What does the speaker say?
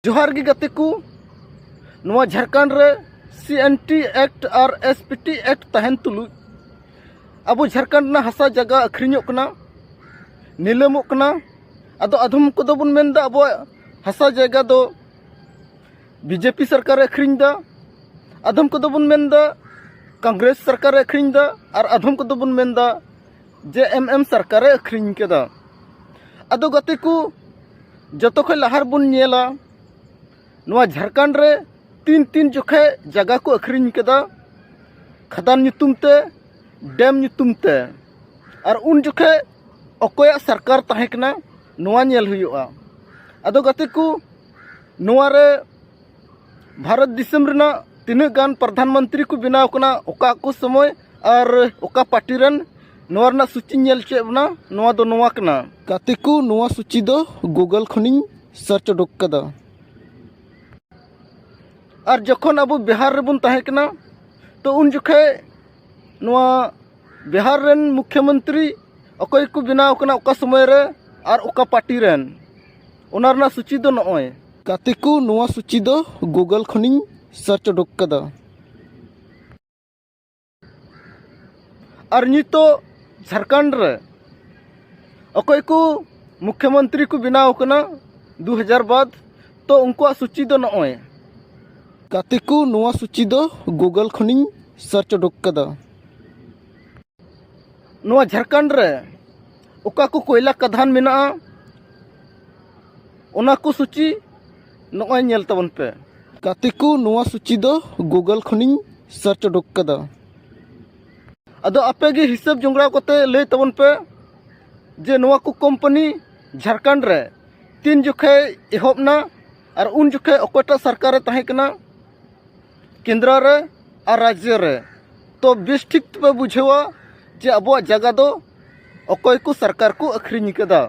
जोहार गी गाते को नवा झारखंड रे CNT एक्ट और SPT एक्ट तहन तुलु अब झारखंड ना हसा जगह अखरिñोक कना नीलमोक कना अदो अधम को दो बुन मेनदा अब हसा जगह दो BJP सरकार अखरिñ दा अधम को दो बुन मेनदा कांग्रेस सरकार अखरिñ दा और अधम को दो बुन मेनदा JMM सरकार अखरिñ केदा अदो गते को जतो ख लहार बुन नेला नवा झारखंड रे तीन जोखे जगह को अखरिñ केदा खदान ᱧᱩᱛᱩᱢ ते डैम ᱧᱩᱛᱩᱢ ते और उन जोखे अकोया सरकार तहेकना नवा नेल हुयुआ अदो गते को नवा रे भारत दिसम रेना तिनाग गान प्रधानमंत्री को बनाव कना ओका को समय और ओका पार्टी रन नवा रना सूची नेल चेबना नवा दो नवा कना गते को नवा सूची दो गूगल खनिñ सर्च उडुक कदा और जखन अब बिहार रे बुन तहेकना तो उन जोखे नवा बिहार रेन मुख्यमंत्री अकोय को बनाव कना ओका समय रे और ओका पार्टी रेन ओना रना सूची दो नय गाते को नवा सूची दो गूगल खनिñ सर्च उडुक कदा और नितो झारखंड रे अकोय को मुख्यमंत्री को बनाव कना 2000 बाद तो उनका सूची दो नय गाते को नवा सूची दो गूगल खनिñ सर्च उडुक कदा नवा झारखंड रे ओका को कोयला कधान मेना ओना को सूची नय नेल तबन पे गाते को नवा सूची दो गूगल खनिñ सर्च उडुक कदा अदो आपे गे हिसाब जोंगड़ा कोते ले तबन पे जे नवा को कंपनी झारखंड रे तीन जोखे एहबना और उन जोखे अकोटा सरकार तहेकना केंद्र रे और राज्य रे तो बेस ठीक पे बुझेवा जे अब जगह दो अकोय को सरकार को अखरिñ कदा।